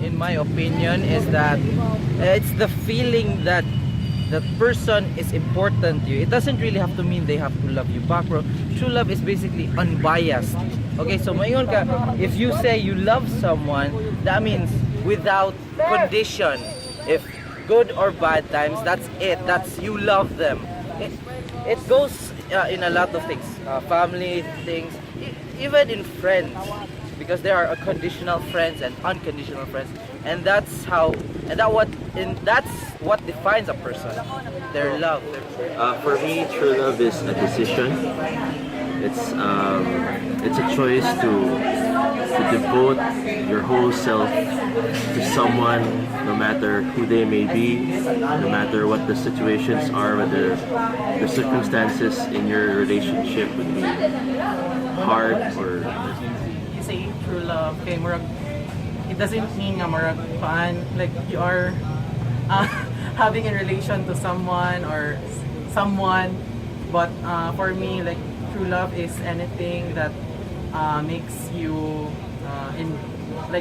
in my opinion, is that it's the feeling that that person is important to you. It doesn't really have to mean they have to love you back, bro. True love is basically unbiased. Okay, so mayon ka, if you say you love someone, that means without condition. If good or bad times, that's it. That's you love them. It goes in a lot of things, family things, even in friends, because there are conditional friends and unconditional friends, and that's how, and that's what defines a person, their love. For me, true love is a decision. It's a choice to devote your whole self to someone, no matter who they may be, no matter what the situations are, whether the circumstances in your relationship would be hard or. You say true love, kay murag it doesn't mean nga murag paan like you are having a relation to someone or someone, but for me, like true love is anything that makes you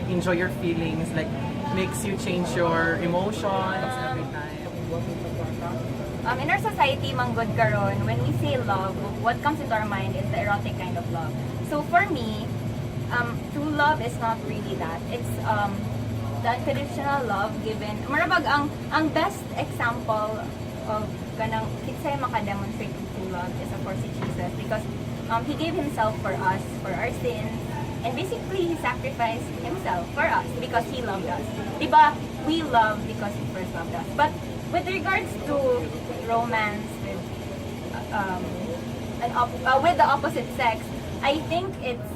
enjoy your feelings, like makes you change your emotions every time. In our society, manggod karon, when we say love, what comes into our mind is the erotic kind of love. So for me, true love is not really that. It's the unconditional love given. Marabag ang best example of kanang kinsay maka-demonstrate of true love is of course si Jesus, because he gave himself for us, for our sins, and basically he sacrificed himself for us because he loved us. Diba? We love because he first loved us. But with regards to romance with the opposite sex, I think it's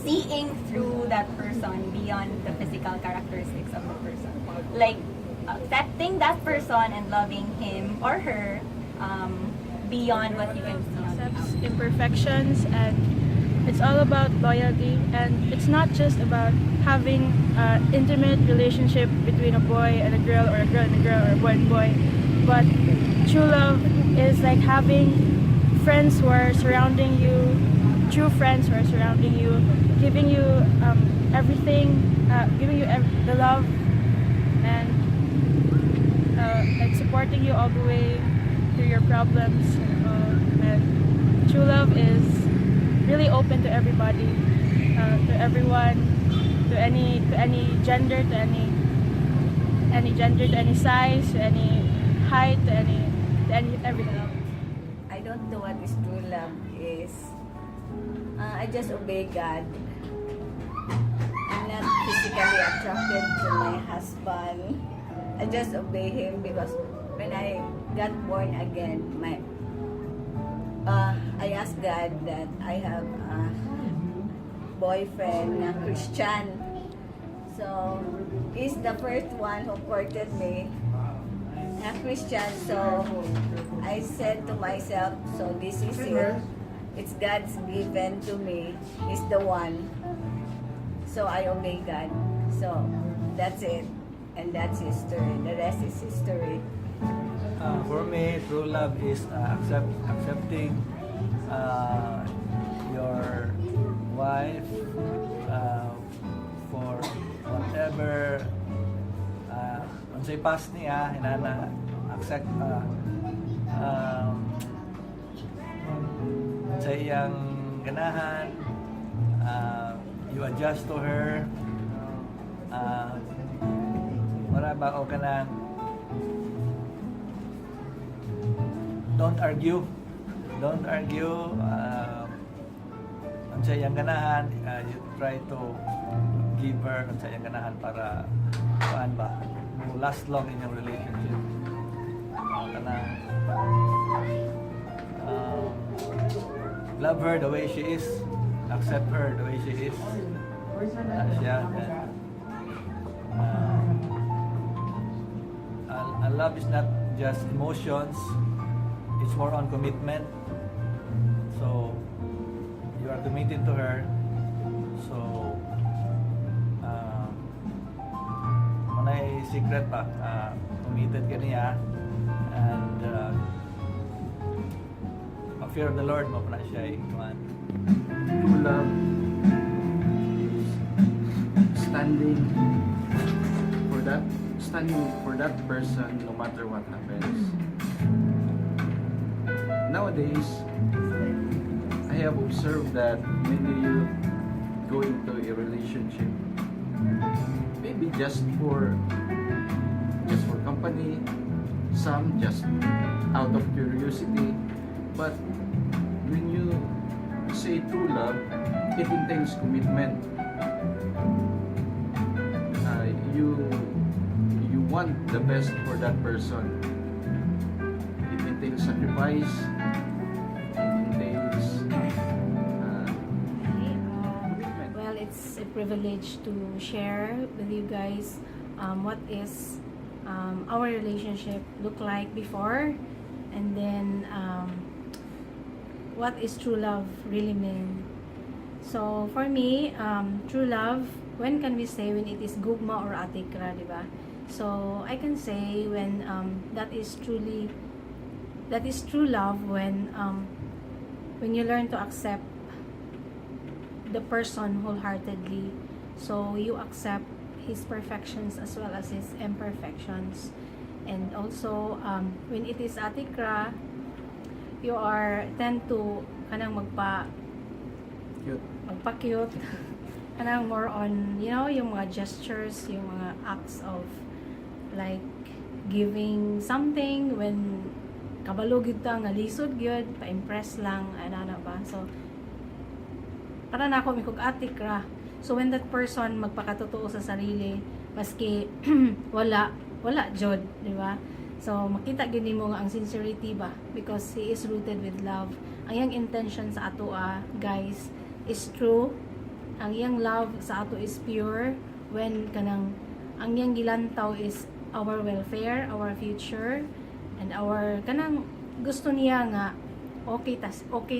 seeing through that person beyond the physical characteristics of the person. Like accepting that person and loving him or her beyond what you can see on the Accepts outside. imperfections, and it's all about loyalty, and it's not just about having an intimate relationship between a boy and a girl, or a girl and a girl, or a boy and boy, but true love is like having friends who are surrounding you, true friends who are surrounding you, giving you everything, giving you the love, and like supporting you all the way through your problems. And true love is really open to everybody, to everyone, to any gender, to any gender, to any size, to any height, to any everything. I don't know what is true love is. I just obey God. I'm not physically attracted to my husband. I just obey him because when I got born again, I asked God that I have a boyfriend, a Christian. So he's the first one who courted me, a Christian. So I said to myself, so this is it. It's God's given to me. He's the one. So I obey God. So that's it. And that's history. The rest is history. For me, true love is accepting your wife for whatever unsay past niya, hinana accept sa iyang ganahan, you adjust to her, wala ba o kanang don't argue ang sa iyang ganahan, you try to give her ang sa iyang ganahan para paan ba last long in your relationship. Kanang love her the way she is, accept her the way she is, siya. And love is not just emotions, it's more on commitment. So you are committed to her, so manay secret ba, committed ka niya, and fear of the Lord mo pa na siya ikuan. True love standing for that person no matter what happens. Nowadays, I have observed that when you go into a relationship, maybe just for company, some just out of curiosity, but when you say true love, it entails commitment. You want the best for that person. It entails sacrifice. It entails commitment. Well, it's a privilege to share with you guys what is our relationship look like before, and then what is true love really mean. So for me, true love, when can we say when it is gugma or atikra, diba? So I can say when that is true love when you learn to accept the person wholeheartedly. So you accept his perfections as well as his imperfections. And also when it is atikra, you are tend to kanang magpa-cute kanang more on, you know, yung mga gestures, yung mga acts of like giving something when kabalo gyud ta nga lisod gyud, pa-impress lang ana ba. So para na ako mikog atikra. So when that person magpakatotoo sa sarili maski wala jud, di ba? So makita gyud nimo nga ang sincerity ba, because he is rooted with love. Ang iyang intention sa ato guys is true. Ang iyang love sa ato is pure when kanang ang iyang gilantaw is our welfare, our future, and our kanang gusto niya nga okay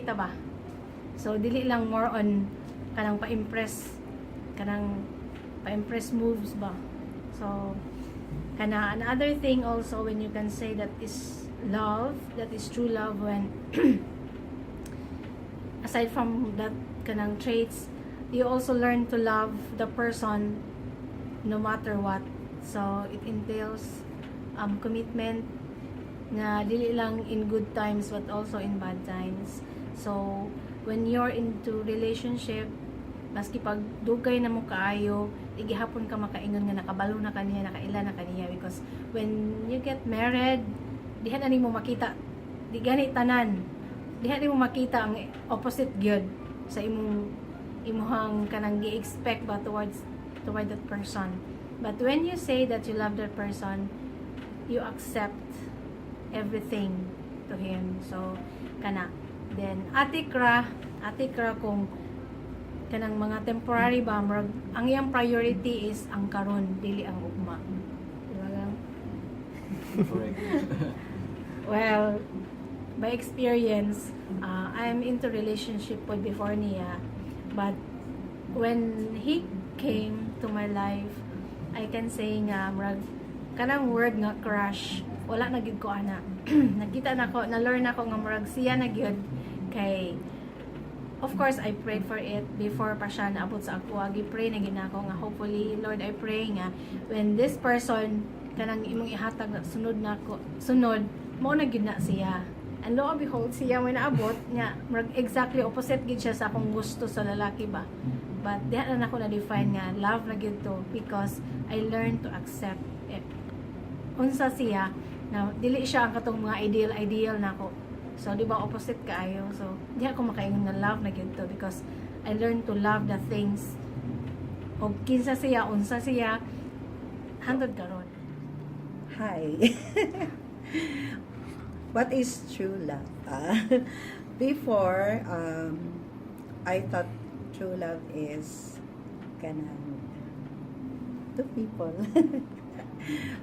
ta ba. So dili lang more on kanang pa-impress moves ba. So kana another thing also when you can say that is love, that is true love when aside from that kanang traits, you also learn to love the person no matter what. So it entails commitment na dili lang in good times but also in bad times. So when you're into relationship, maski pag dugay na mo kaayo, igihapon ka makaingon nga nakabalo na kaniya, nakaila na kaniya, because when you get married, diha na nimo makita, di gani tanan, diha nimo makita ang opposite gyud sa imuhang kanang gi-expect ba toward that person. But when you say that you love that person, you accept everything to him. So kana then atikra kung kanang mga temporary ba, ang iyang priority is ang karon, dili ang ugma. Diba lang? Correct. Well, by experience, I'm into relationship with before niya, but when he came to my life, I can say nga kanang word nga crush, wala na gyud ko ana. Nakita na ko, na-learn ako nga murag siya na gyud kay. Of course, I prayed for it before pa siya naabot sa ako. Gi-pray na ginako nga hopefully, Lord, I pray nga when this person kanang imong ihatag na sunod mo na gyud na siya. And lo and behold, siya when naabot nya exactly opposite gid siya sa akong gusto sa lalaki ba. But diha na ako na define nga love na gyud to, because I learned to accept it. Unsa siya na dili siya ang katong mga ideal nako. So di ba opposite kaayo. So diha ako makaingon na love na gyud to, because I learned to love the things og kinsa siya, unsa siya, handod karon. Hi. What is true love? Before, I thought true love is kanang two people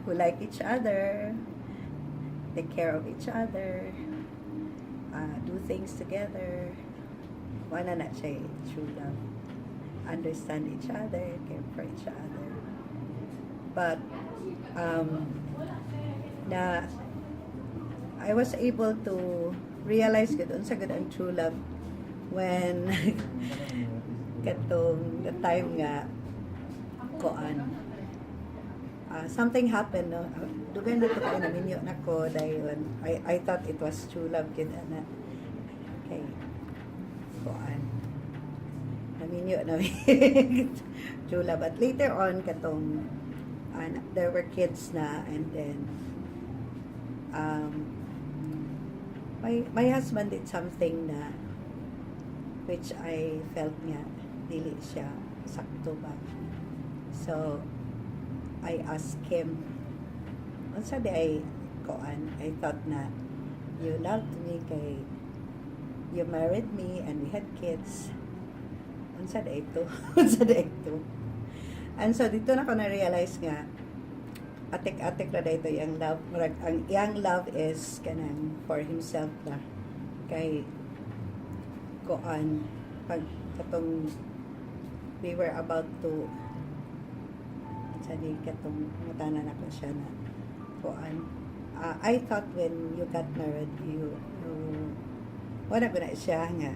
who like each other, take care of each other, do things together. Wala na siya true love. Understand each other, care for each other. But I was able to realize good unsa good ang true love when katong the time nga koan. Something happened, no? Dugan na to kayo naminyo na ko dahil I thought it was true love kid na. Okay. Koan. Naminyo na true love. But later on, katong there were kids na, and then my husband did something na which I felt nga dili siya sakto ba. So I asked him, unsa di I thought na you loved me kay you married me and we had kids. Unsa di ito? Unsa di ito? And so dito na ko na-realize nga atik-atik na dito yung love. Ang young love is kanang for himself na kay pag katong we were about to sani katong matanan ako siya na I thought when you got married you wala ko na siya nga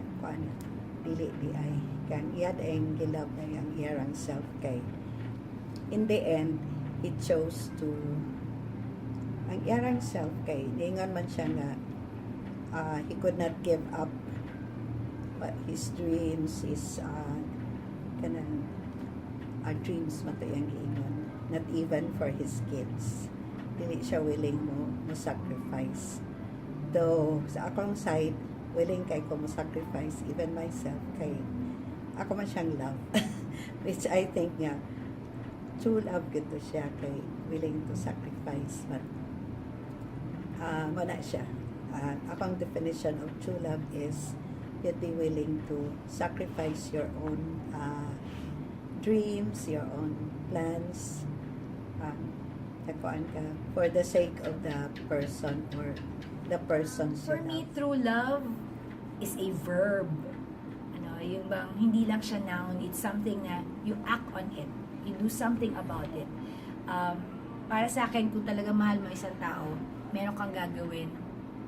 dili di ay kang iyad ang gilab na yung iyarang self kay in the end he chose to ang iyarang self kay ningon man siya nga he could not give up his dreams, his kanang dreams mato yung giingon, not even for his kids. Dili siya willing mo sacrifice. Though sa akong side, willing kay ko mo sacrifice even myself kay ako man siyang love. Which I think nga true love gud to siya kay willing to sacrifice, but wala siya. Akong definition of true love is you'd be willing to sacrifice your own dreams, your own plans, for the sake of the person or the persons For you me, love. true love is a verb. Yung bang hindi lang siya noun, it's something na you act on it. You do something about it. Para sa akin, kung talaga mahal mo isang tao, meron kang gagawin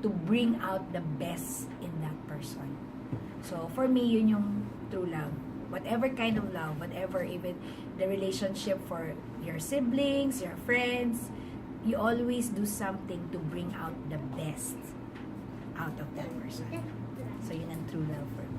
to bring out the best in that person. So, for me, yun yung true love. Whatever kind of love, whatever, even the relationship for your siblings, your friends, you always do something to bring out the best out of that person. So, yun ang true love for me.